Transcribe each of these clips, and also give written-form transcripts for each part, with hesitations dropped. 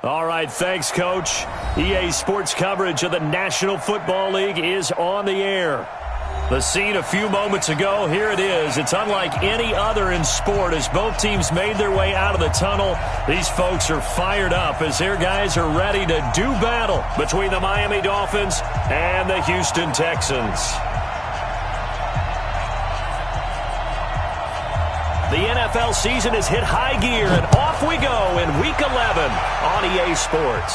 All right, thanks, Coach. EA Sports coverage of the National Football League is on the air. The scene a few moments ago, here it is. It's unlike any other in sport as both teams made their way out of the tunnel. These folks are fired up as their guys are ready to do battle between the Miami Dolphins and the Houston Texans. The NFL season has hit high gear, and off we go in Week 11 on EA Sports.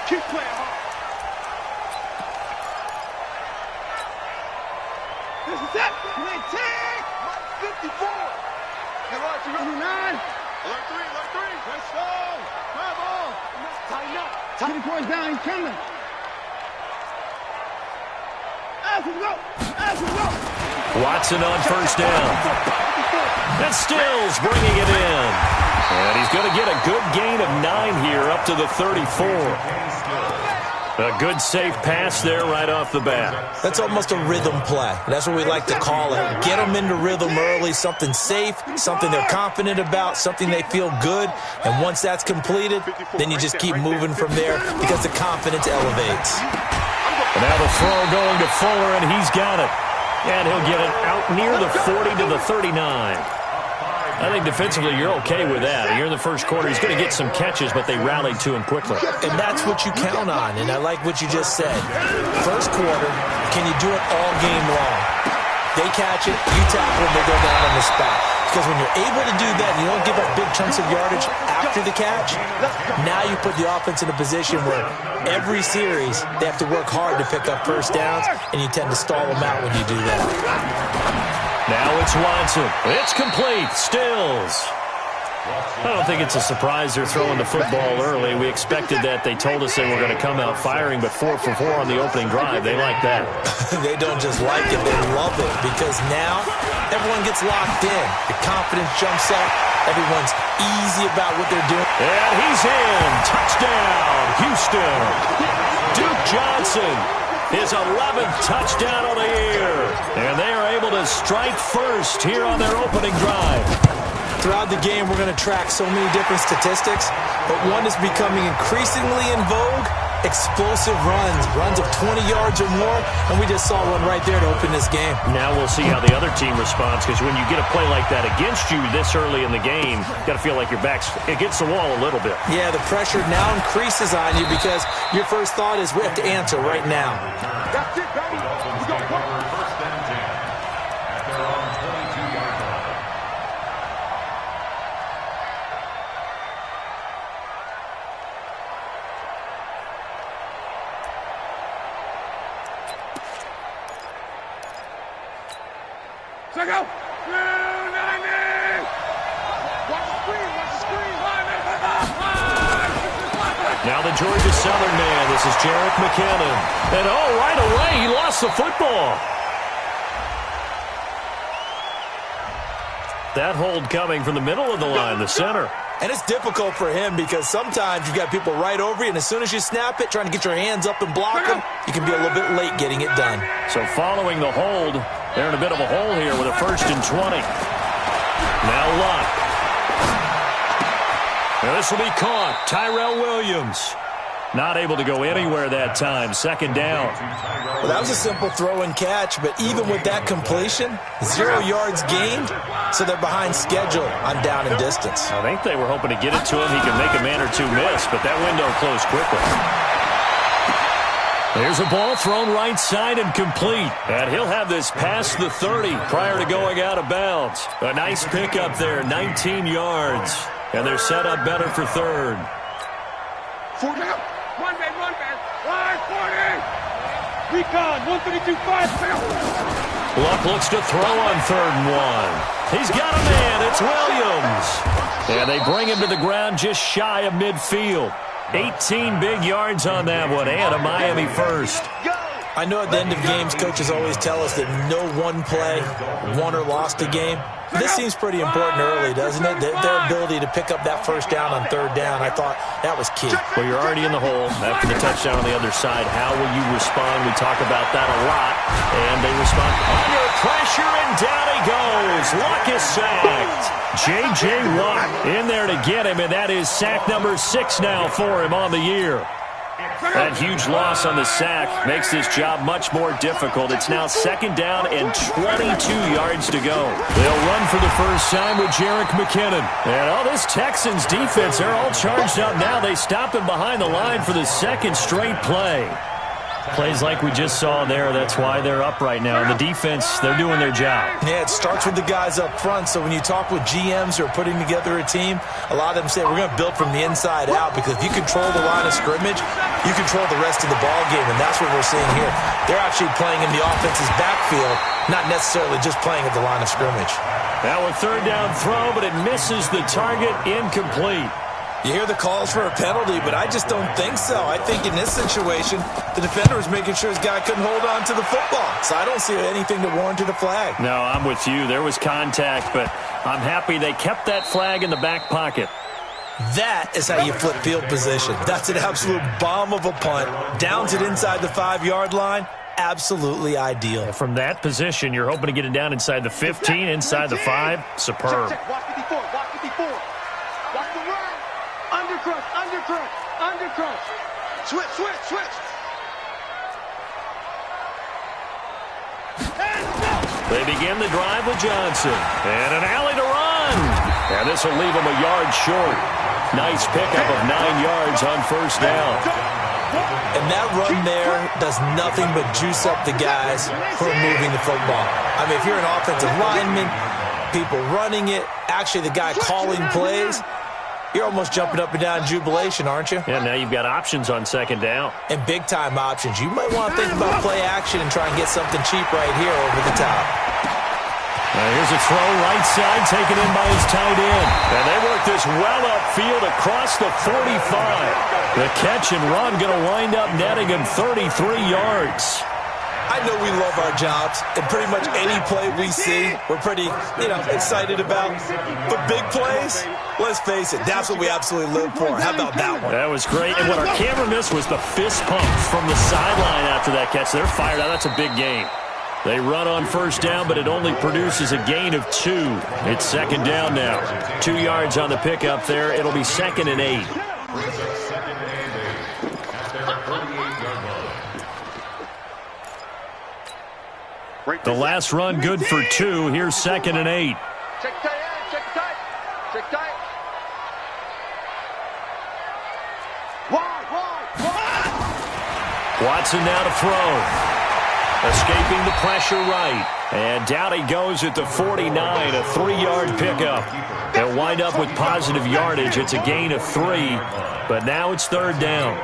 Keep playing hard. This is it. Play 10. 54. Get right to 29. Alert 3. Let's go. Grab on. Tighten up. Tighten the boys down. He's coming. Watson on first down. And Stills bringing it in. And he's going to get a good gain of 9 here up to the 34. A good safe pass there right off the bat. That's almost a rhythm play. That's what we like to call it. Get them into rhythm early, something safe, something they're confident about, something they feel good. And once that's completed, then you just keep moving from there because the confidence elevates. And now the throw going to Fuller, and he's got it. And he'll get it out near the 40 to the 39. I think defensively you're okay with that. Here in the first quarter, he's going to get some catches, but they rallied to him quickly. And that's what you count on, and I like what you just said. First quarter, can you do it all game long? They catch it, you tackle them, they go down on the spot. Because when you're able to do that, you don't give up big chunks of yardage after the catch, now you put the offense in a position where every series they have to work hard to pick up first downs, and you tend to stall them out when you do that. Now it's Watson. It's complete. Stills. I don't think it's a surprise they're throwing the football early. We expected that. They told us they were going to come out firing, but 4 for 4 on the opening drive. They like that. They don't just like it, they love it, because now everyone gets locked in. The confidence jumps up. Everyone's easy about what they're doing. And he's in. Touchdown, Houston. Duke Johnson, his 11th touchdown of the year. And they are able to strike first here on their opening drive. Throughout the game, we're going to track so many different statistics, but one is becoming increasingly in vogue, explosive runs of 20 yards or more, and we just saw one right there to open this game. Now we'll see how the other team responds, because when you get a play like that against you this early in the game, you got to feel like your back's against the wall a little bit. Yeah, the pressure now increases on you because your first thought is we have to answer right now. That's it, baby. We're going to go. First and 10 at their own 22-yard line. Check out. Now the Georgia Southern man. This is Jarek McKinnon. And right away, he lost the football. That hold coming from the middle of the line, the center. And it's difficult for him because sometimes you've got people right over you, and as soon as you snap it, trying to get your hands up and block them, you can be a little bit late getting it done. So following the hold, they're in a bit of a hole here with a 1st and 20. Now Luck. And this will be caught. Tyrell Williams. Not able to go anywhere that time. 2nd down. Well, that was a simple throw and catch, but even with that completion, 0 yards gained, so they're behind schedule on down and distance. I think they were hoping to get it to him. He can make a man or two miss, but that window closed quickly. There's a ball thrown right side and complete. And he'll have this past the 30 prior to going out of bounds. A nice pickup there, 19 yards. And they're set up better for 3rd. 4 down. Run, man. Line 40. Recon, 132, 5. Luck looks to throw on 3rd and 1. He's got a man. It's Williams. And they bring him to the ground just shy of midfield. 18 big yards on that one, and a Miami first. I know at the end of games, coaches always tell us that no one play won or lost a game. This seems pretty important early, doesn't it? Their ability to pick up that first down on 3rd down, I thought that was key. Well, you're already in the hole after the touchdown on the other side. How will you respond? We talk about that a lot, and they respond. Under pressure, and down he goes. Luck is sacked. J.J. Watt in there to get him, and that is sack number 6 now for him on the year. That huge loss on the sack makes this job much more difficult. It's now 2nd down and 22 yards to go. They'll run for the first time with Jerick McKinnon. And this Texans defense, they're all charged up now. They stop him behind the line for the 2nd straight play. Plays like we just saw there, that's why they're up right now. And the defense, they're doing their job. Yeah, it starts with the guys up front. So when you talk with GMs who are putting together a team, a lot of them say we're going to build from the inside out, because if you control the line of scrimmage, you control the rest of the ball game, and that's what we're seeing here. They're actually playing in the offense's backfield, not necessarily just playing at the line of scrimmage. Now a 3rd down throw, but it misses the target, incomplete. You hear the calls for a penalty, but I just don't think so. I think in this situation, the defender was making sure his guy couldn't hold on to the football. So I don't see anything that warranted a flag. No, I'm with you. There was contact, but I'm happy they kept that flag in the back pocket. That is how you flip field position. That's an absolute bomb of a punt. Downs it inside the 5-yard line. Absolutely ideal. From that position, you're hoping to get it down inside the 15, inside the 5. Superb. Check, watch 54, watch 54. Watch the run. Undercrush, undercrush, undercrush. Switch, switch, switch. They begin the drive with Johnson. And an alley to run. And this will leave him a yard short. Nice pickup of 9 yards on 1st down. And that run there does nothing but juice up the guys who are moving the football. I mean, if you're an offensive lineman, people running it, actually the guy calling plays, you're almost jumping up and down in jubilation, aren't you? Yeah, now you've got options on 2nd down. And big-time options. You might want to think about play action and try and get something cheap right here over the top. Here's a throw right side taken in by his tight end. And they work this well upfield across the 45. The catch and run going to wind up netting him 33 yards. I know we love our jobs, and pretty much any play we see, we're pretty, excited about. But big plays, let's face it, that's what we absolutely live for. How about that one? That was great. And what our camera missed was the fist pump from the sideline after that catch. They're fired out. That's a big game. They run on 1st down, but it only produces a gain of 2. It's 2nd down now. 2 yards on the pickup there. It'll be 2nd and 8. The last run good for 2. Here's 2nd and 8. Check tight end, check tight. Check tight. Wide. Watson now to throw. Escaping the pressure right. And down he goes at the 49, a 3-yard pickup. They'll wind up with positive yardage. It's a gain of 3, but now it's 3rd down.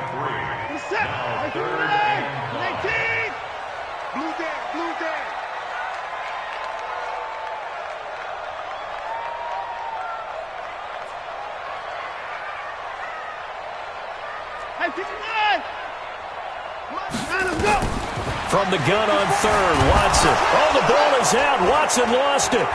From the gun on 3rd, Watson. Oh, the ball is out. Watson lost it.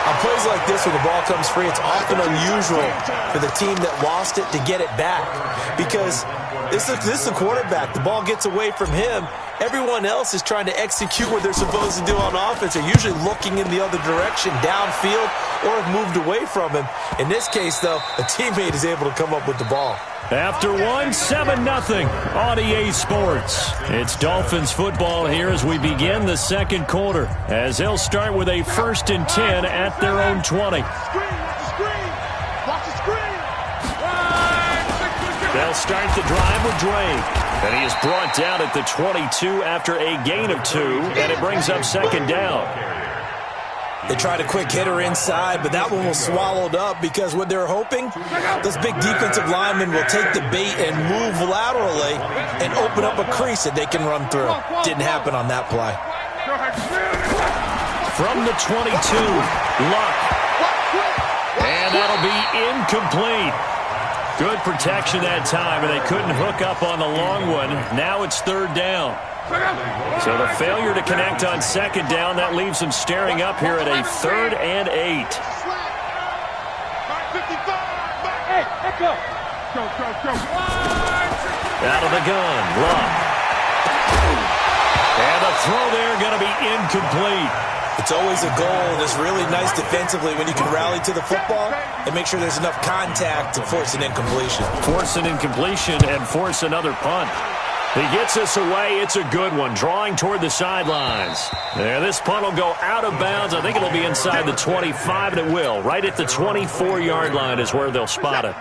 On plays like this, when the ball comes free, it's often unusual for the team that lost it to get it back. Because this is the quarterback. The ball gets away from him. Everyone else is trying to execute what they're supposed to do on offense. They're usually looking in the other direction, downfield, or have moved away from him. In this case, though, a teammate is able to come up with the ball. After 7-0 on EA Sports. It's Dolphins football here as we begin the 2nd quarter, as they'll start with a 1st and 10 at their own 20. They'll start the drive with Drake. And he is brought down at the 22 after a gain of 2, and it brings up 2nd down. They tried a quick hitter inside, but that one was swallowed up because what they're hoping, those big defensive linemen will take the bait and move laterally and open up a crease that they can run through. Didn't happen on that play. From the 22, Luck. And that'll be incomplete. Good protection that time, and they couldn't hook up on the long one. Now it's 3rd down. So the failure to connect on 2nd down, that leaves them staring up here at a 3rd and 8. Out of the gun, Luck. throw there going to be incomplete. It's always a goal, and it's really nice defensively when you can rally to the football and make sure there's enough contact to force an incompletion. Force an incompletion and force another punt. He gets this away. It's a good one. Drawing toward the sidelines. There, this punt will go out of bounds. I think it'll be inside the 25, and it will. Right at the 24-yard line is where they'll spot it.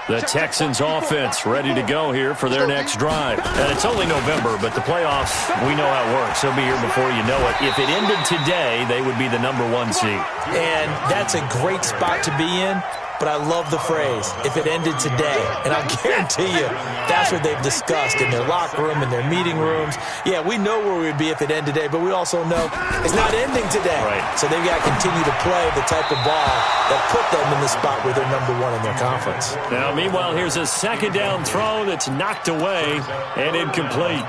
The Texans offense ready to go here for their next drive. And it's only November, but the playoffs, we know how it works. They'll be here before you know it. If it ended today, they would be the #1 seed. And that's a great spot to be in. But I love the phrase, if it ended today. And I'll guarantee you, that's what they've discussed in their locker room, in their meeting rooms. Yeah, we know where we would be if it ended today, but we also know it's not ending today. Right. So they've got to continue to play the type of ball that put them in the spot where they're #1 in their conference. Now, meanwhile, here's a second down throw that's knocked away and incomplete.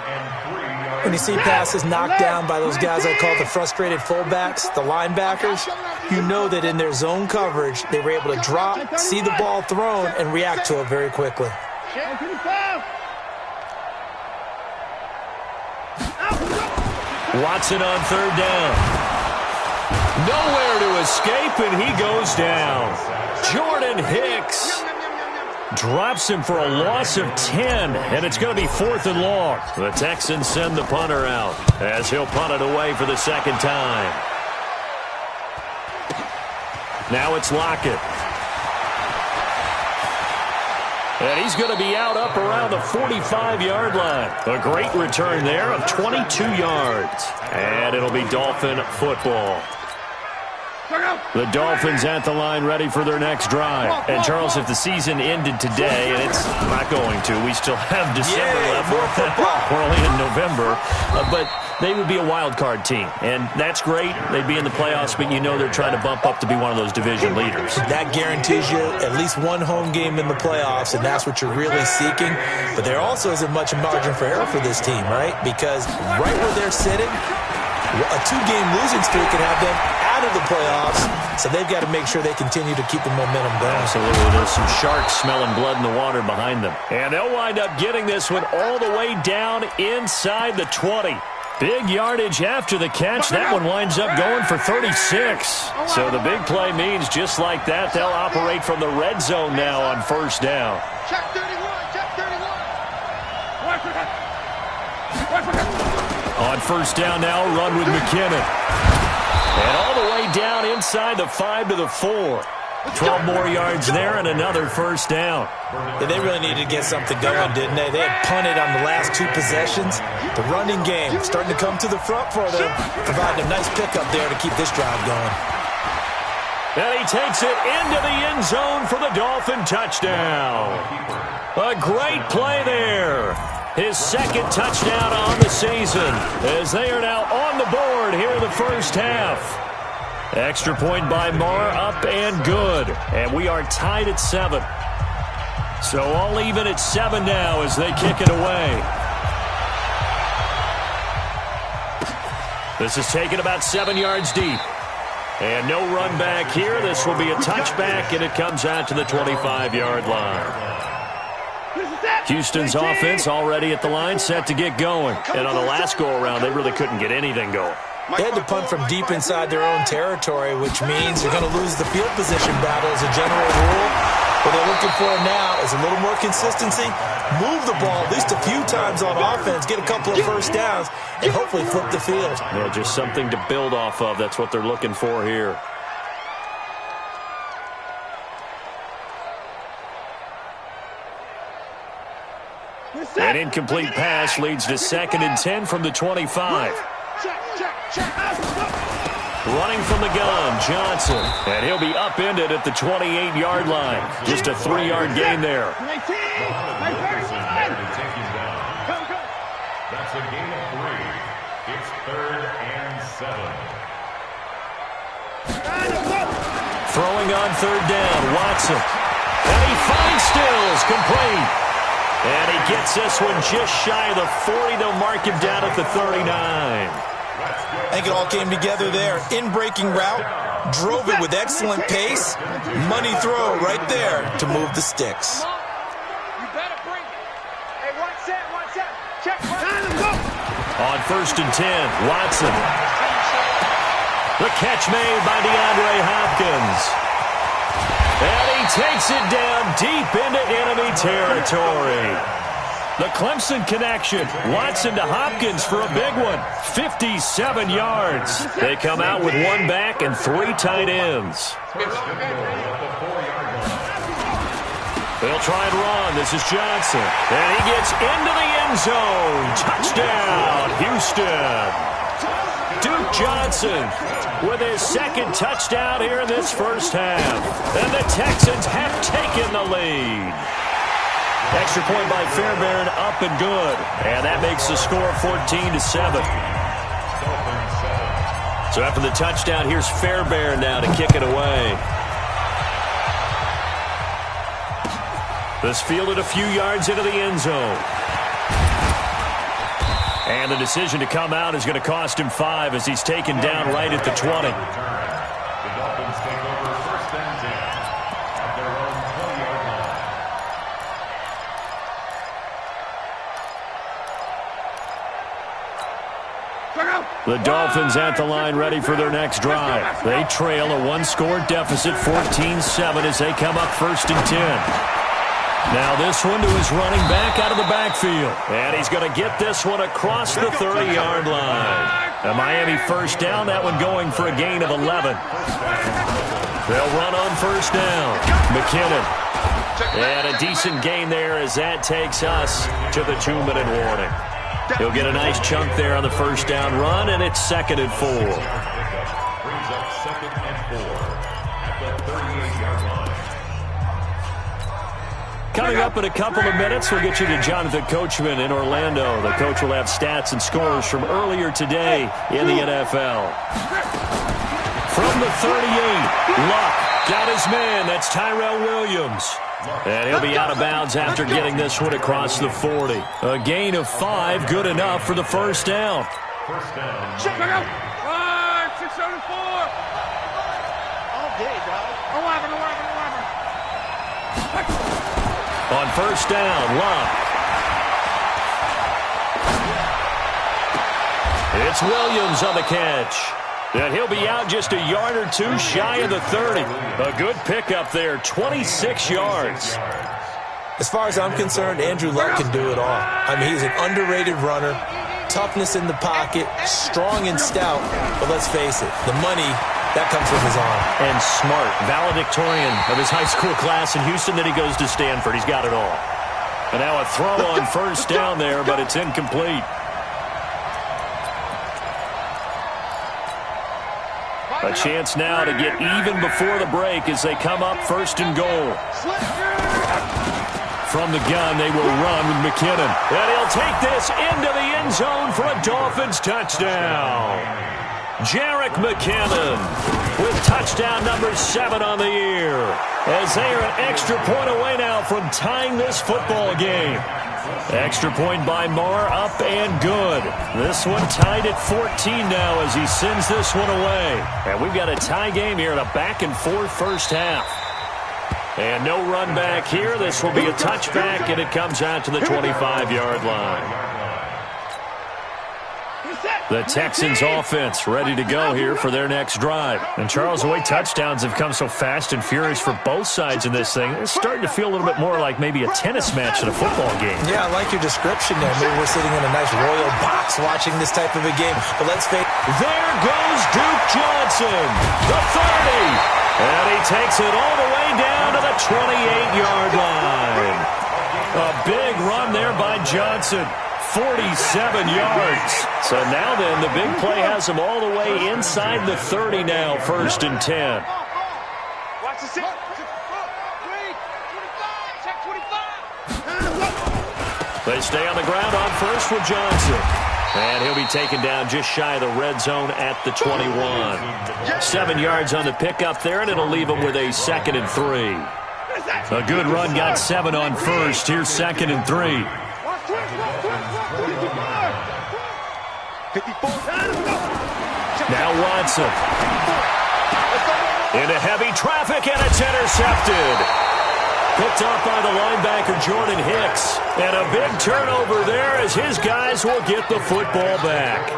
When you see passes knocked down by those guys I call the frustrated fullbacks, the linebackers, you know that in their zone coverage, they were able to drop, see the ball thrown, and react to it very quickly. Watson on third down. Nowhere to escape, and he goes down. Jordan Hicks drops him for a loss of 10, and it's going to be 4th and long. The Texans send the punter out as he'll punt it away for the second time. Now it's Lockett. And he's going to be out up around the 45-yard line. A great return there of 22 yards. And it'll be Dolphin football. The Dolphins at the line ready for their next drive. And, Charles, if the season ended today, and it's not going to, we still have December left. We're only in November. But they would be a wild card team. And that's great. They'd be in the playoffs, but you know they're trying to bump up to be one of those division leaders. That guarantees you at least one home game in the playoffs, and that's what you're really seeking. But there also isn't much margin for error for this team, right? Because right where they're sitting, a 2-game losing streak could have them out of the playoffs, so they've got to make sure they continue to keep the momentum going. Absolutely. There's some sharks smelling blood in the water behind them. And they'll wind up getting this one all the way down inside the 20. Big yardage after the catch. That one winds up going for 36. So the big play means just like that, they'll operate from the red zone now on first down. Check 31, check 31. On first down now, run with McKinnon. And all the way down inside the 5 to the 4. 12 more yards there and another first down. Yeah, they really needed to get something going, didn't they? They had punted on the last 2 possessions. The running game starting to come to the front for them, providing a nice pickup there to keep this drive going. And he takes it into the end zone for the Dolphin touchdown. A great play there. His second touchdown on the season as they are now on the board here in the first half. Extra point by Marr, up and good. And we are tied at 7. So all even at 7 now as they kick it away. This is taken about 7 yards deep. And no run back here. This will be a touchback, and it comes out to the 25-yard line. Houston's offense already at the line, set to get going. And on the last go-around, they really couldn't get anything going. They had to punt from deep inside their own territory, which means they're going to lose the field position battle as a general rule. What they're looking for now is a little more consistency, move the ball at least a few times on offense, get a couple of first downs, and hopefully flip the field. Yeah, just something to build off of. That's what they're looking for here. An incomplete pass leads to 2nd and 10 from the 25. Running from the gun, Johnson. And he'll be upended at the 28-yard line. Just a 3-yard gain there. That's a gain of 3. It's 3rd and 7. Throwing on third down, Watson. And he finds Stills, complete. And he gets this one just shy of the 40. They'll mark him down at the 39. I think it all came together there. In-breaking route, drove it with excellent pace. Money throw right there to move the sticks. You better bring it. Hey, one set. Check. Time to go. On 1st and 10, Watson. The catch made by DeAndre Hopkins. And he takes it down deep into enemy territory. The Clemson connection. Watson to Hopkins for a big one. 57 yards. They come out with one back and 3 tight ends. They'll try and run. This is Johnson. And he gets into the end zone. Touchdown, Houston. Duke Johnson with his second touchdown here in this first half. And the Texans have taken the lead. Extra point by Fairbairn, up and good. And that makes the score 14-7. So after the touchdown, here's Fairbairn now to kick it away. This fielded a few yards into the end zone. And the decision to come out is going to cost him 5 as he's taken down right at the 20. The Dolphins take over 1st and 10 at their own 20-yard line. The Dolphins at the line ready for their next drive. They trail a 1-score deficit, 14-7 as they come up 1st and 10. Now this one to his running back out of the backfield. And he's going to get this one across the 30-yard line. A Miami first down, that one going for a gain of 11. They'll run on 1st down. McKinnon. And a decent gain there as that takes us to the 2-minute warning. He'll get a nice chunk there on the 1st down run, and it's 2nd and 4. Brings up 2nd and 4 at the 38-yard line. Coming up in a couple of minutes, we'll get you to Jonathan Coachman in Orlando. The coach will have stats and scores from earlier today in the NFL. From the 38, Luck got his man. That's Tyrell Williams. And he'll be out of bounds after getting this one across the 40. A gain of 5, good enough for the 1st down. First down. Check it out. 674. All day, dog. 11. On 1st down, Luck. It's Williams on the catch. And he'll be out just a yard or 2 shy of the 30. A good pickup there, 26 yards. As far as I'm concerned, Andrew Luck can do it all. I mean, he's an underrated runner. Toughness in the pocket, strong and stout. But let's face it, the money, that comes from his arm. And smart, valedictorian of his high school class in Houston. Then he goes to Stanford. He's got it all. And now a throw on 1st down there, but it's incomplete. A chance now to get even before the break as they come up 1st and goal. From the gun, they will run with McKinnon. And he'll take this into the end zone for a Dolphins touchdown. Jerick McKinnon with touchdown number 7 on the year. As they are an extra point away now from tying this football game. Extra point by Marr, up and good. This one tied at 14 now as he sends this one away. And we've got a tie game here in a back-and-forth first half. And no run back here. This will be a touchback, and it comes out to the 25-yard line. The Texans offense ready to go here for their next drive. And Charles, the way touchdowns have come so fast and furious for both sides in this thing, it's starting to feel a little bit more like maybe a tennis match than a football game. Yeah, I like your description there. Maybe we're sitting in a nice royal box watching this type of a game. But let's face it. There goes Duke Johnson, the 30. And he takes it all the way down to the 28-yard line. A big run there by Johnson. 47 yards. So now then, the big play has him all the way inside the 30 now, 1st and 10. Watch the 6. 25. Check 25. They stay on the ground on 1st with Johnson. And he'll be taken down just shy of the red zone at the 21. 7 yards on the pickup there, and it'll leave him with a 2nd and 3. A good run got 7 on 1st. Here's 2nd and 3. Now Watson. Into heavy traffic, and it's intercepted. Picked off by the linebacker, Jordan Hicks. And a big turnover there as his guys will get the football back.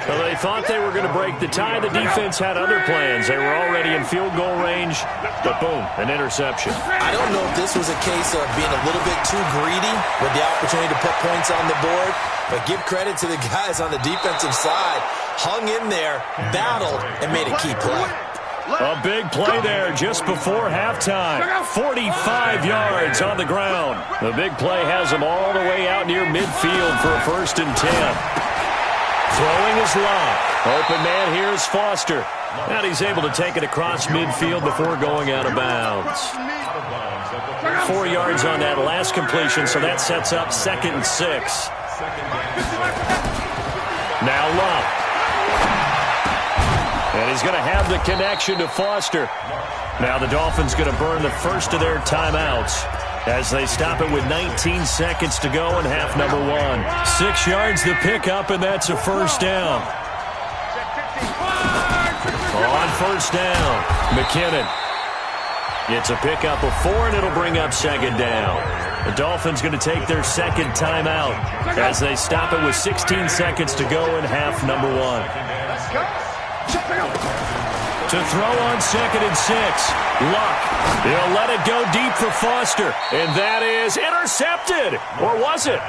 Well, they thought they were going to break the tie. The defense had other plans. They were already in field goal range, but boom, an interception. I don't know if this was a case of being a little bit too greedy with the opportunity to put points on the board, but give credit to the guys on the defensive side. Hung in there, battled, and made a key play. A big play there just before halftime. 45 yards on the ground. The big play has them all the way out near midfield for a 1st and 10. Throwing is Locke. Open man here is Foster. And he's able to take it across midfield before going out of bounds. 4 yards on that last completion, so that sets up 2nd and 6. Now Locke. And he's going to have the connection to Foster. Now the Dolphins going to burn the first of their timeouts as they stop it with 19 seconds to go in half number 1. 6 yards the pickup, and that's a 1st down. On 1st down, McKinnon. It's a pickup of 4, and it'll bring up 2nd down. The Dolphins going to take their 2nd timeout as they stop it with 16 seconds to go in half number 1. To throw on 2nd and 6. Luck. He'll let it go deep for Foster. And that is intercepted. Or was it?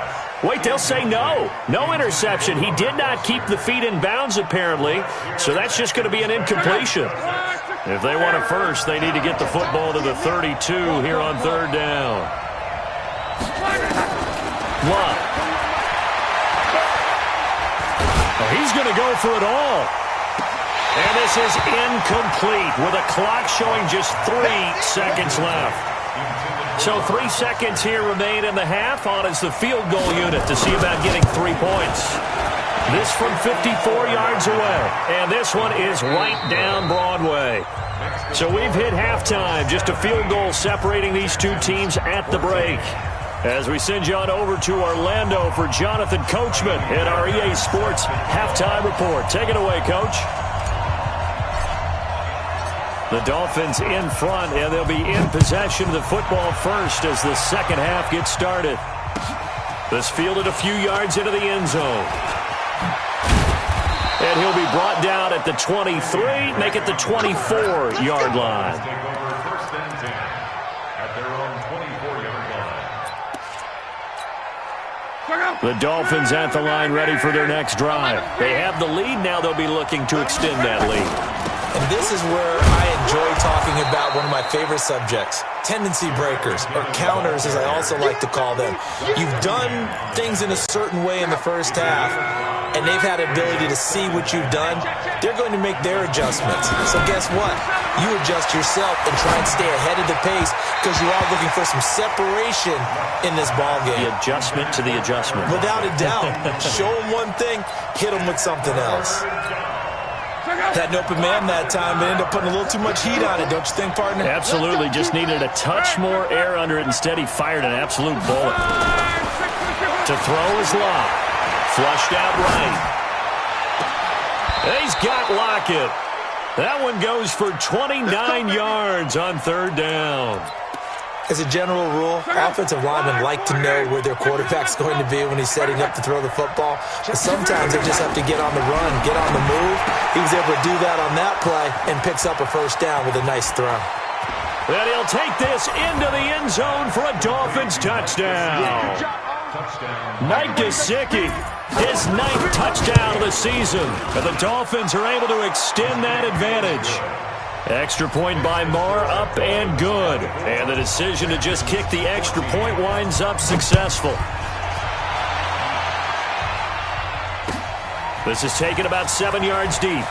Wait, they'll say no. No interception. He did not keep the feet in bounds, apparently. So that's just going to be an incompletion. If they want it first, they need to get the football to the 32 here on 3rd down. Luck. Oh, he's going to go for it all. And this is incomplete with a clock showing just 3 seconds left. So 3 seconds here remain in the half. On is the field goal unit to see about getting 3 points. This from 54 yards away. And this one is right down Broadway. So we've hit halftime. Just a field goal separating these two teams at the break. As we send you on over to Orlando for Jonathan Coachman in our EA Sports Halftime Report. Take it away, Coach. The Dolphins in front, and they'll be in possession of the football first as the 2nd half gets started. This fielded a few yards into the end zone. And he'll be brought down at the 23, make it the 24-yard line. The Dolphins at the line ready for their next drive. They have the lead, now they'll be looking to extend that lead. And this is where I enjoy talking about one of my favorite subjects, tendency breakers, or counters as I also like to call them. You've done things in a certain way in the first half, and they've had ability to see what you've done. They're going to make their adjustments. So guess what? You adjust yourself and try and stay ahead of the pace because you are looking for some separation in this ballgame. The adjustment to the adjustment. Without a doubt. Show them one thing, hit them with something else. Had an open man that time, but ended up putting a little too much heat on it, don't you think, partner? Absolutely. Just needed a touch more air under it. Instead, he fired an absolute bullet. To throw is Locke. Flushed out right. He's got Lockett. That one goes for 29 yards on 3rd down. As a general rule, offensive linemen like to know where their quarterback's going to be when he's setting up to throw the football. But sometimes they just have to get on the run, get on the move. He was able to do that on that play and picks up a 1st down with a nice throw. And he'll take this into the end zone for a Dolphins touchdown. Mike Gesicki, his 9th touchdown of the season. And the Dolphins are able to extend that advantage. Extra point by Marr, up and good. And the decision to just kick the extra point winds up successful. This is taken about 7 yards deep.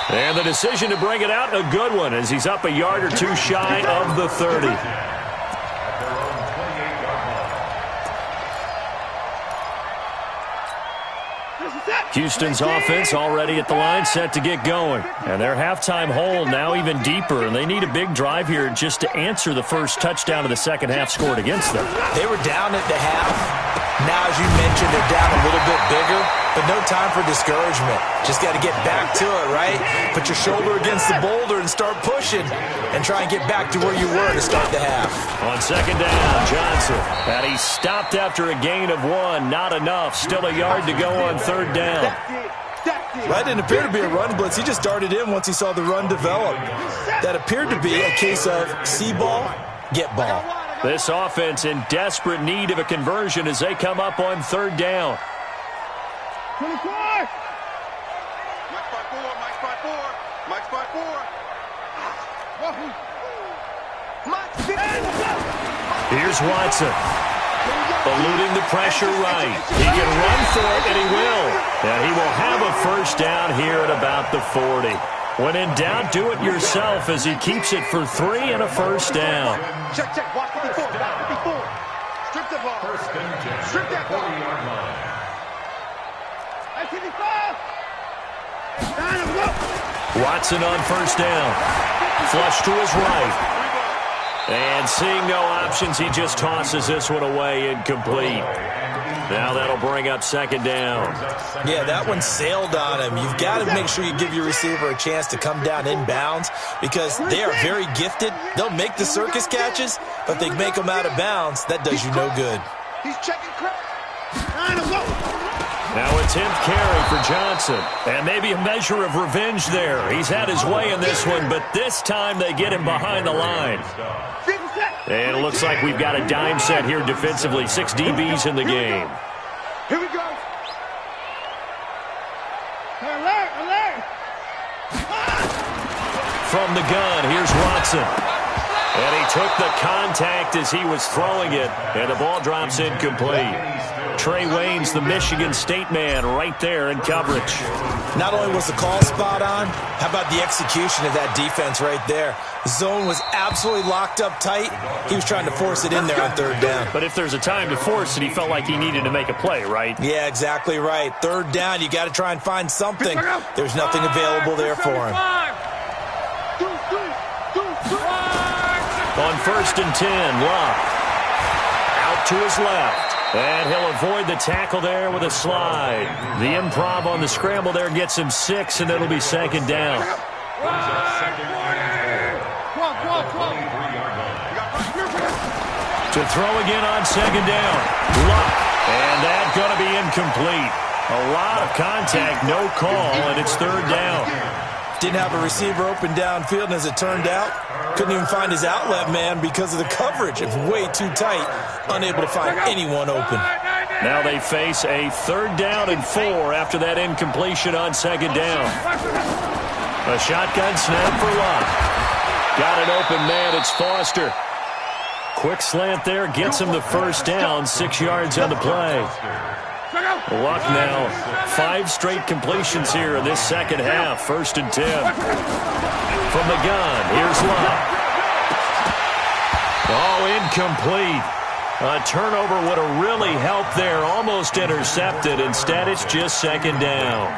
And the decision to bring it out, a good one, as he's up a yard or two shy of the 30. Houston's offense already at the line, set to get going. And their halftime hole now even deeper, and they need a big drive here just to answer the first touchdown of the 2nd half scored against them. They were down at the half. Now, as you mentioned, they're down a little bit bigger, but no time for discouragement. Just got to get back to it, right? Put your shoulder against the boulder and start pushing and try and get back to where you were to start the half. On second down, Johnson. And he stopped after a gain of 1. Not enough. Still a yard to go on third down. That didn't appear to be a run blitz. He just darted in once he saw the run develop. That appeared to be a case of see ball, get ball. This offense in desperate need of a conversion as they come up on third down. 24! Mike 5-4, Mike 5-4, Mike 5-4. Here's Watson. Eluding the pressure right. He can run for it, and he will. And he will have a first down here at about the 40. When in doubt, do it yourself as he keeps it for 3 and a first down. Check, check. Watch 54. Back 54. Strip that ball. First and 10. Strip that ball. 40-yard line. Hey, 55. Down and go. Watson on first down. Flush to his right. And seeing no options, he just tosses this one away, incomplete. Now that'll bring up second down. Yeah, that one sailed on him. You've got to make sure you give your receiver a chance to come down inbounds because they are very gifted. They'll make the circus catches, but they make them out of bounds. That does you no good. He's checking crap. Now a 10th carry for Johnson. And maybe a measure of revenge there. He's had his way in this one, but this time they get him behind the line. And it looks like we've got a dime set here defensively. 6 DBs in the game. Here we go. Alert, alert. From the gun, here's Watson. And he took the contact as he was throwing it. And the ball drops incomplete. Trey Wayne's the Michigan State man right there in coverage. Not only was the call spot on, how about the execution of that defense right there? The zone was absolutely locked up tight. He was trying to force it in there on third down. But if there's a time to force it, he felt like he needed to make a play, right? Yeah, exactly right. Third down, you got to try and find something. There's nothing available there for him. On first and 10, Love. Out to his left. And he'll avoid the tackle there with a slide. The improv on the scramble there gets him 6, and it'll be second down. To throw again on second down. Luck. And that's going to be incomplete. A lot of contact, no call, and it's third down. Didn't have a receiver open downfield, and as it turned out, couldn't even find his outlet man because of the coverage. It's way too tight, unable to find anyone open. Now they face a third down and 4 after that incompletion on second down. A shotgun snap for Love. Got an open man, it's Foster. Quick slant there, gets him the first down, 6 yards on the play. Luck now, 5 straight completions here in this second half, first and 10. From the gun, here's Luck. Oh, incomplete. A turnover would have really helped there, almost intercepted. Instead, it's just second down.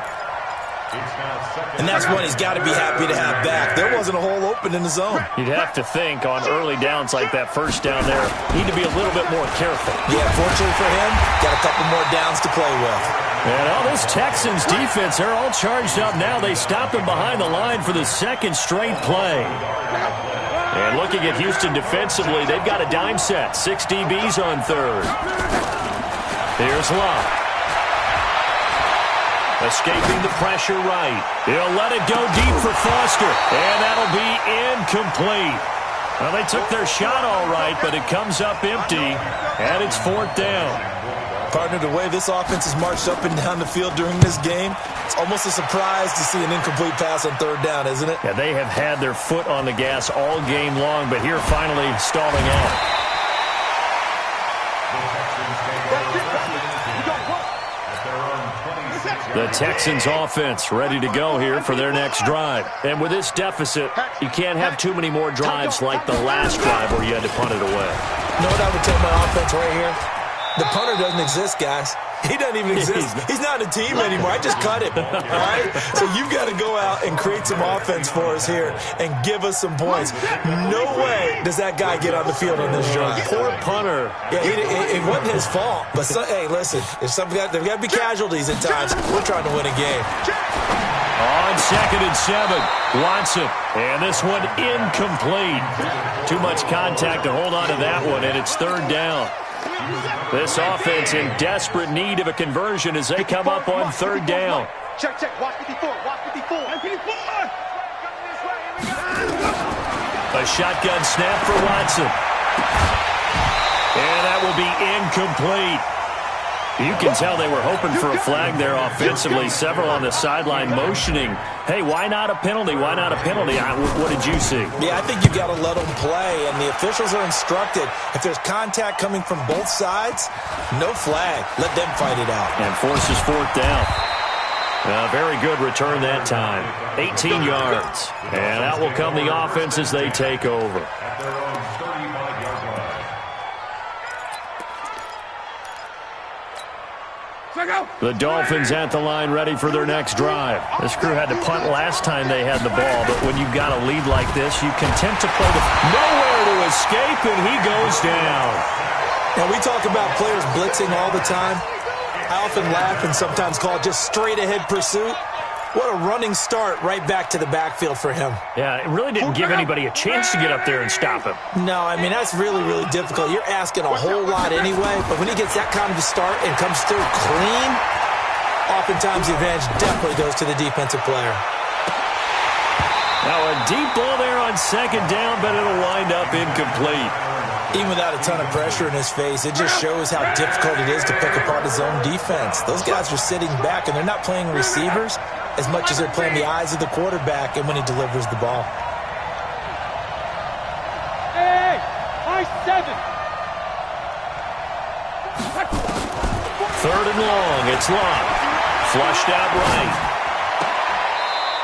And that's one he's got to be happy to have back. There wasn't a hole open in the zone. You'd have to think on early downs like that first down there, need to be a little bit more careful. Yeah, fortunately for him, got a couple more downs to play with. And all this Texans defense, they're all charged up now. They stopped him behind the line for the second straight play. And looking at Houston defensively, they've got a dime set. 6 DBs on third. Here's Love. Escaping the pressure right. He'll let it go deep for Foster. And that'll be incomplete. Well, they took their shot all right, but it comes up empty. And it's fourth down. Partner, the way this offense has marched up and down the field during this game, it's almost a surprise to see an incomplete pass on third down, isn't it? Yeah, they have had their foot on the gas all game long, but here finally stalling out. The Texans offense ready to go here for their next drive. And with this deficit, you can't have too many more drives like the last drive where you had to punt it away. You know what I would tell my offense right here? The punter doesn't exist, guys. He doesn't even exist. He's not a team anymore. I just cut him, all right? So you've got to go out and create some offense for us here and give us some points. No way does that guy get on the field on this drive. Poor punter. Yeah, it wasn't his fault. But, hey, listen, there's got to be casualties at times. We're trying to win a game. On 2nd and 7, Watson. And this one incomplete. Too much contact to hold on to that one, and it's 3rd down. This offense in desperate need of a conversion as they come up on 3rd down. Check, watch 54, watch 54. A shotgun snap for Watson. And that will be incomplete. You can tell they were hoping for a flag there offensively. Several on the sideline motioning. Hey, why not a penalty? Why not a penalty? What did you see? Yeah, I think you got to let them play, and the officials are instructed. If there's contact coming from both sides, no flag. Let them fight it out. And forces 4th down. Very good return that time. 18 yards. And out will come the offense as they take over. The Dolphins at the line ready for their next drive. This crew had to punt last time they had the ball, but when you've got a lead like this, you content to play nowhere to escape, and he goes down. Now, we talk about players blitzing all the time. I often laugh and sometimes call it just straight-ahead pursuit. What a running start right back to the backfield for him. Yeah, it really didn't give anybody a chance to get up there and stop him. No, I mean, that's really, really difficult. You're asking a whole lot anyway, but when he gets that kind of a start and comes through clean, oftentimes the advantage definitely goes to the defensive player. Now a deep ball there on 2nd down, but it'll wind up incomplete. Even without a ton of pressure in his face, it just shows how difficult it is to pick apart his own defense. Those guys are sitting back, and they're not playing receivers as much as they're playing the eyes of the quarterback and when he delivers the ball. Hey, high 7. 3rd and long. It's locked. Flushed out right.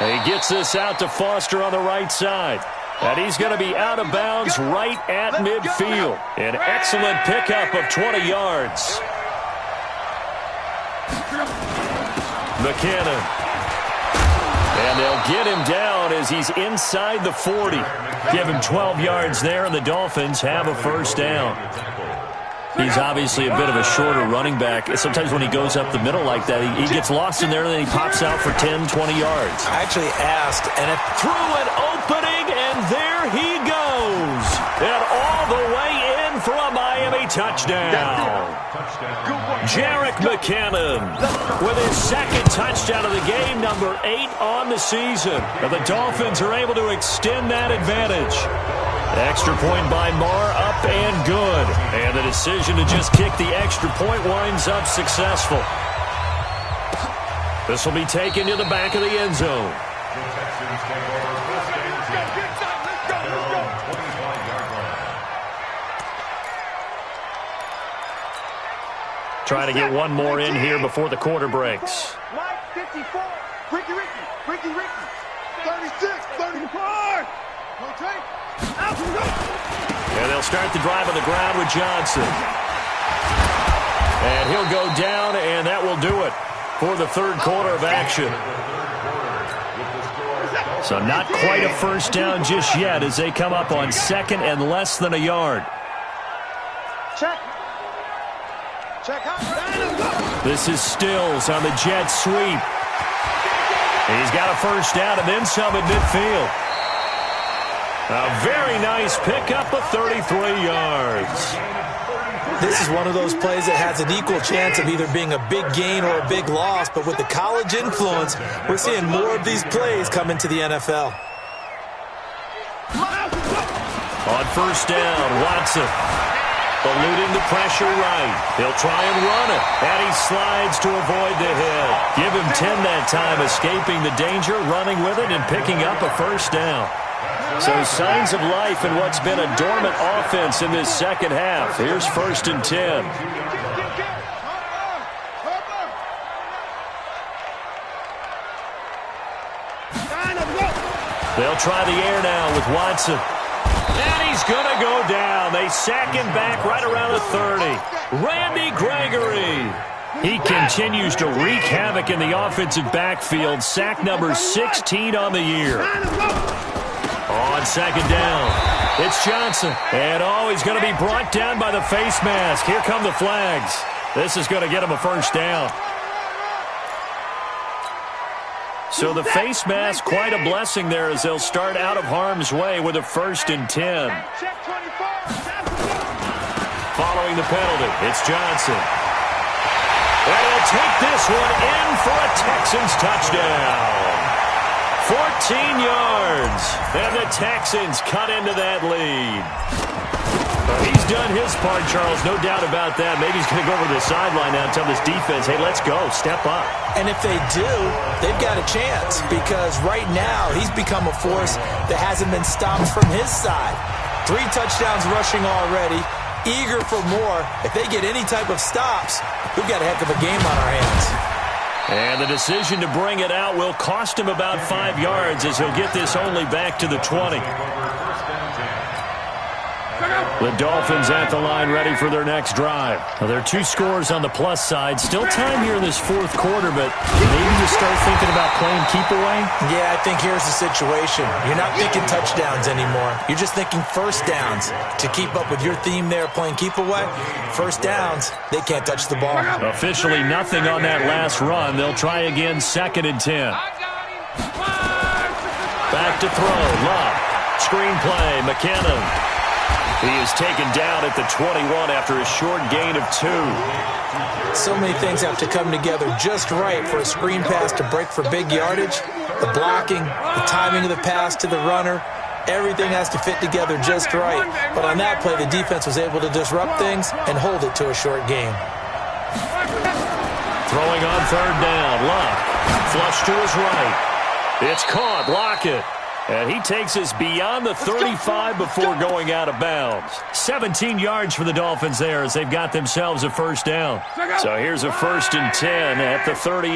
He gets this out to Foster on the right side. And he's going to be out of bounds right at midfield. An excellent pickup of 20 yards. McKinnon. And they'll get him down as he's inside the 40. Give him 12 yards there, and the Dolphins have a 1st down. He's obviously a bit of a shorter running back. Sometimes when he goes up the middle like that, he gets lost in there, and then he pops out for 10, 20 yards. I actually asked, and it through an opening, and there he goes. And all the way in for a Miami touchdown. Jerick McKinnon with his 2nd touchdown of the game, number 8 on the season. And the Dolphins are able to extend that advantage. Extra point by Marr, up and good. And the decision to just kick the extra point winds up successful. This will be taken to the back of the end zone. Trying to get one more in here before the quarter breaks. Mike 54. Ricky. 36, 34. And they'll start the drive on the ground with Johnson. And he'll go down, and that will do it for the 3rd quarter of action. So not quite a 1st down just yet as they come up on 2nd and less than a yard. Check. This is Stills on the jet sweep. He's got a 1st down and then some at midfield. A very nice pickup of 33 yards. This is one of those plays that has an equal chance of either being a big gain or a big loss, but with the college influence, we're seeing more of these plays come into the NFL. On 1st down, Watson. Eluding the pressure right. He'll try and run it. And he slides to avoid the hit. Give him 10 that time, escaping the danger, running with it, and picking up a 1st down. So signs of life in what's been a dormant offense in this 2nd half. Here's 1st and 10. They'll try the air now with Watson. And he He's going to go down. They sack him back right around the 30. Randy Gregory. He continues to wreak havoc in the offensive backfield. Sack number 16 on the year. On second down, it's Johnson. And, he's going to be brought down by the face mask. Here come the flags. This is going to get him a first down. So the face mask, quite a blessing there as they'll start out of harm's way with a 1st and 10. Following the penalty, it's Johnson. And he'll take this one in for a Texans touchdown. 14 yards, and the Texans cut into that lead. He's done his part, Charles, no doubt about that. Maybe he's going to go over to the sideline now and tell this defense, hey, let's go, step up. And if they do, they've got a chance because right now he's become a force that hasn't been stopped from his side. 3 touchdowns rushing already, eager for more. If they get any type of stops, we've got a heck of a game on our hands. And the decision to bring it out will cost him about 5 yards as he'll get this only back to the 20. The Dolphins at the line ready for their next drive. Now, there are 2 scores on the plus side. Still time here in this 4th quarter, but maybe you start thinking about playing keep away? Yeah, I think here's the situation. You're not thinking touchdowns anymore. You're just thinking first downs. To keep up with your theme there, playing keep away, first downs, they can't touch the ball. Officially nothing on that last run. They'll try again, 2nd and 10. Back to throw, Love. Screenplay, McKinnon. He is taken down at the 21 after a short gain of 2. So many things have to come together just right for a screen pass to break for big yardage. The blocking, the timing of the pass to the runner, everything has to fit together just right. But on that play, the defense was able to disrupt things and hold it to a short game. Throwing on 3rd down, Luck. Flush to his right. It's caught, Lockett. And he takes us beyond the 35 before going out of bounds. 17 yards for the Dolphins there as they've got themselves a first down. So here's a 1st and 10 at the 38.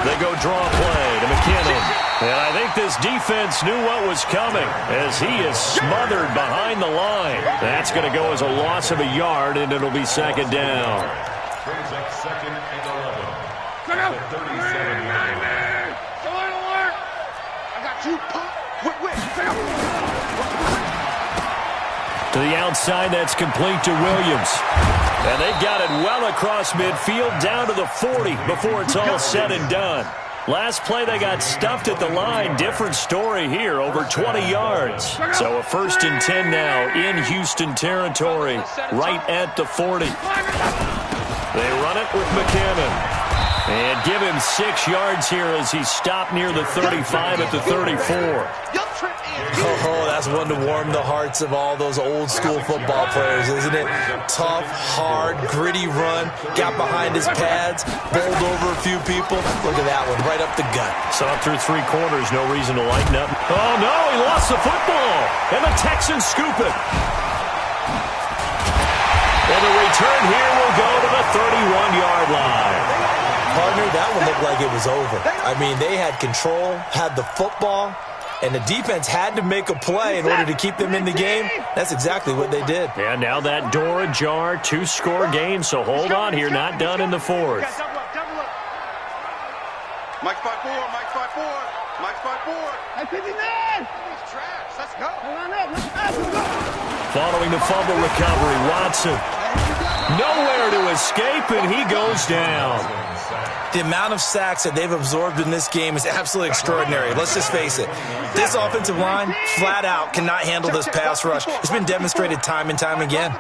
They go draw play to McKinnon. And I think this defense knew what was coming as he is smothered behind the line. That's going to go as a loss of a yard, and it'll be 2nd down. Brings up 2nd and 11. At the 37. To the outside, that's complete to Williams. And they've got it well across midfield down to the 40 before it's all said and done. Last play, they got stuffed at the line. Different story here, over 20 yards. So a 1st and 10 now in Houston territory, right at the 40. They run it with McKinnon. And give him 6 yards here as he stopped near the 35 at the 34. Oh, that's one to warm the hearts of all those old school football players, isn't it? Tough, hard, gritty run, got behind his pads, bowled over a few people. Look at that one, right up the gut. Saw it through 3 quarters, no reason to lighten up. Oh, no, he lost the football. And the Texans scoop it. And the return here will go to the 31-yard line. Partner, that one looked like it was over. I mean, they had control, had the football, and the defense had to make a play in order to keep them in the game. That's exactly what they did. Yeah, now that door ajar, 2-score game, so hold on here, not done in the 4th. Mike's 5-4, Mike's 5-4, Mike's 5-4. At 59! Let's go. Let's go. Following the fumble recovery, Watson. Nowhere to escape, and he goes down. The amount of sacks that they've absorbed in this game is absolutely extraordinary. Let's just face it. This offensive line, flat out, cannot handle this pass rush. It's been demonstrated time and time again.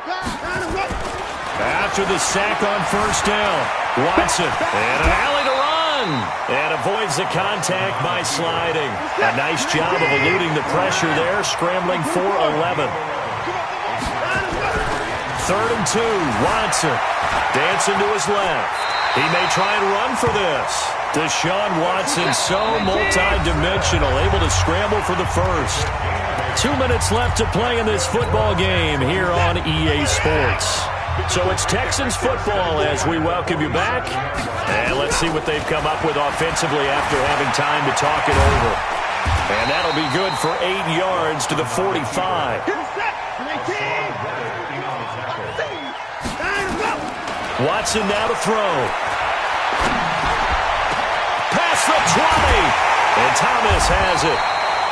After the sack on 1st down, Watson, and an alley to run, and avoids the contact by sliding. A nice job of eluding the pressure there, scrambling for 11. 3rd and 2, Watson, dancing to his left. He may try and run for this. Deshaun Watson, so multi-dimensional, able to scramble for the first. 2 minutes left to play in this football game here on EA Sports. So it's Texans football as we welcome you back. And let's see what they've come up with offensively after having time to talk it over. And that'll be good for 8 yards to the 45. Watson now to throw. Past the 20. And Thomas has it.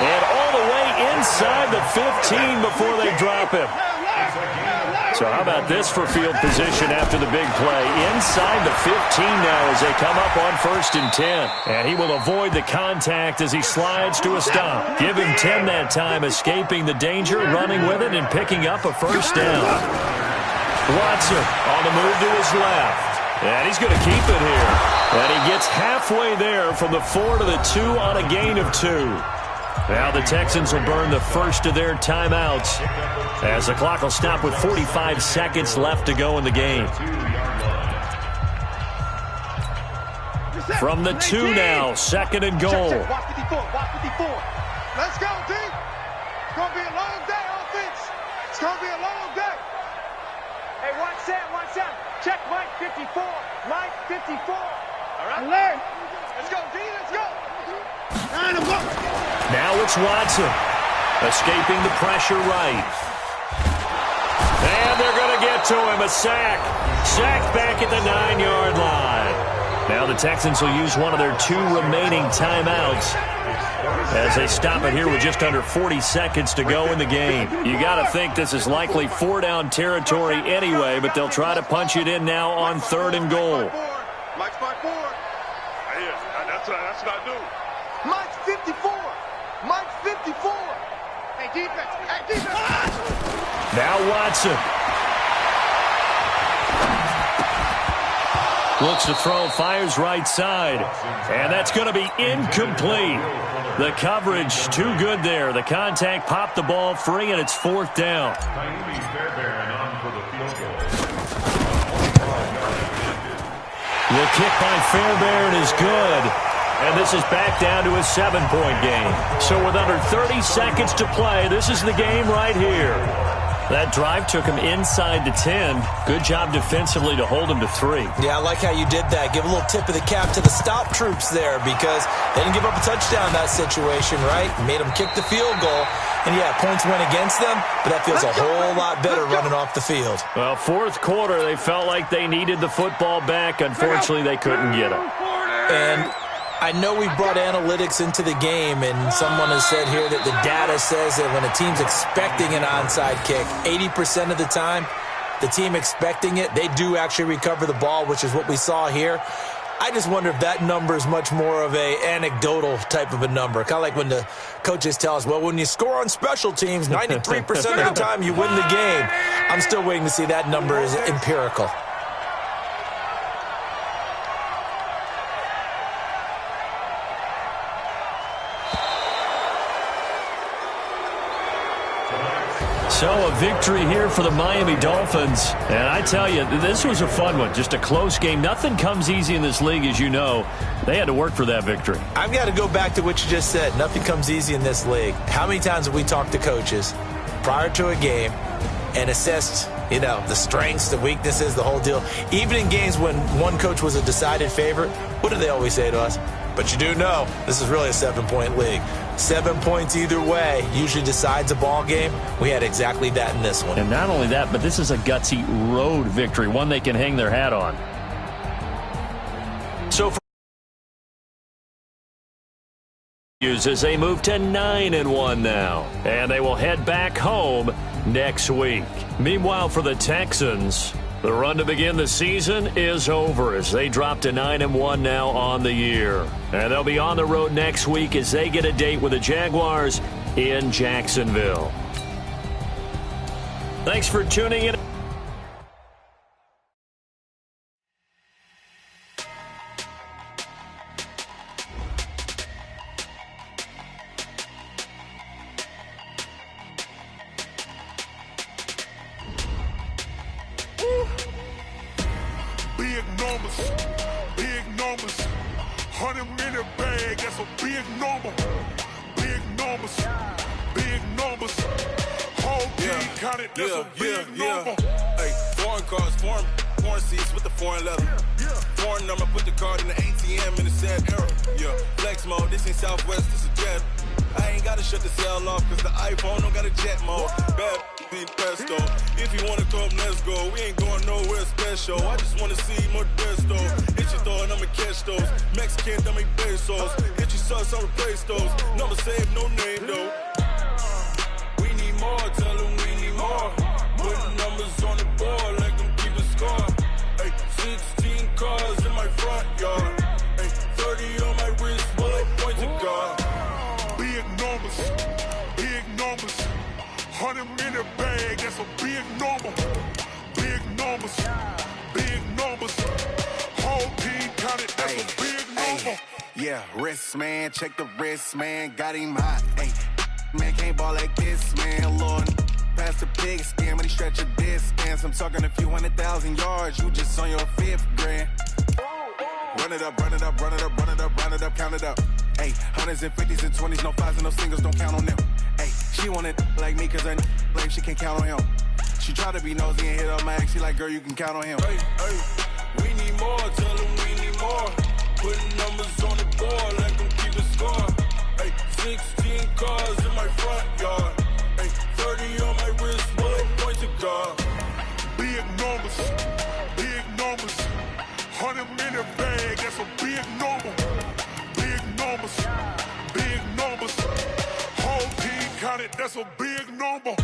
And all the way inside the 15 before they drop him. So how about this for field position after the big play? Inside the 15 now as they come up on 1st and 10. And he will avoid the contact as he slides to a stop. Give him 10 that time, escaping the danger, running with it, and picking up a 1st down. Watson on the move to his left. And he's going to keep it here. And he gets halfway there from the 4 to the 2 on a gain of 2. Now the Texans will burn the first of their timeouts as the clock will stop with 45 seconds left to go in the game. From the 2 now, 2nd and goal. Watch 54, watch 54. Let's go, D. It's going to be a long day, offense. It's going to be a long day. Hey, watch Sam. Check Mike 54. Mike 54. All right. Alert. Let's go, D. Let's go. Now it's Watson, escaping the pressure right. And they're going to get to him, a sack. Sacked back at the 9-yard line. Now the Texans will use one of their 2 remaining timeouts as they stop it here with just under 40 seconds to go in the game. You got to think this is likely 4-down territory anyway, but they'll try to punch it in now on 3rd and goal. Mike's by 4. That's what I do. Mike's 54. Mike's 54. Hey, defense. Hey, defense. Now Watson. Looks to throw, fires right side. And that's going to be incomplete. The coverage too good there. The contact popped the ball free, and it's 4th down. The kick by Fairbairn is good. And this is back down to a 7-point game. So with under 30 seconds to play, this is the game right here. That drive took him inside the 10. Good job defensively to hold him to 3. Yeah, I like how you did that. Give a little tip of the cap to the stop troops there because they didn't give up a touchdown in that situation, right? Made them kick the field goal. And, yeah, points went against them, but that feels a whole lot better running off the field. Well, 4th quarter, they felt like they needed the football back. Unfortunately, they couldn't get it. And I know we brought analytics into the game, and someone has said here that the data says that when a team's expecting an onside kick, 80% of the time, the team expecting it, they do actually recover the ball, which is what we saw here. I just wonder if that number is much more of a anecdotal type of a number. Kind of like when the coaches tell us, well, when you score on special teams, 93% of the time you win the game. I'm still waiting to see that number is empirical. So a victory here for the Miami Dolphins. And I tell you, this was a fun one. Just a close game. Nothing comes easy in this league, as you know. They had to work for that victory. I've got to go back to what you just said. Nothing comes easy in this league. How many times have we talked to coaches prior to a game and assessed, the strengths, the weaknesses, the whole deal? Even in games when one coach was a decided favorite, what do they always say to us? But you do know this is really a 7-point league. 7 points either way usually decides a ball game. We had exactly that in this one. And not only that, but this is a gutsy road victory, one they can hang their hat on. So as they move to 9-1 now, and they will head back home next week. Meanwhile, for the Texans, the run to begin the season is over as they drop to 9-1 now on the year. And they'll be on the road next week as they get a date with the Jaguars in Jacksonville. Thanks for tuning in. Big numbers, 100-minute bag, that's a big number. Big numbers, whole team counted, that's a big number. Hey, foreign cars, foreign seats with the foreign leather. Foreign number, put the card in the ATM in the sad era. Yeah, flex mode, this ain't Southwest, this is Jet. I ain't gotta shut the cell off, cause the iPhone don't got a jet mode. Bad be presto. If you wanna come, let's go. We ain't going nowhere special. I just wanna see more Desto. Hit your throw and I'ma catch those. Mexican, dummy pesos. Hit your sauce, I'll replace those. Number save, no name though. We need more, tell them we need more. Putting numbers on the board, like them keep a score. Ay, 16 cars in my front yard. Ay, 30 on my wrist, bullet point to God. Big numbers, big numbers. 100 in the bag, that's a big number. Big numbers, big numbers. Whole team counted, that's a big number. Yeah, wrist man, check the wrist man, got him hot. Ay, man can't ball like this, man. Lord, past the pig skin when he stretch a distance. I'm talking a few 100,000 yards, you just on your 5th grand. Run it up, run it up, run it up, run it up, run it up, count it up. Ay, hundreds and 50s and 20s, no 5s and no singles, don't count on them. Ay, she want it like me cause her like she can't count on him. She try to be nosy and hit up my ex, she like, girl, you can count on him. Hey, hey, we need more, tell them we need more. Putting numbers on the board, like them keep a score. Hey, 16 cars in my front yard. Hey, 30 on my wrist, bullet point to God. Big numbers, big numbers. 100 in the bag, that's a big number. Big numbers, big numbers. Whole team counted, that's a big number.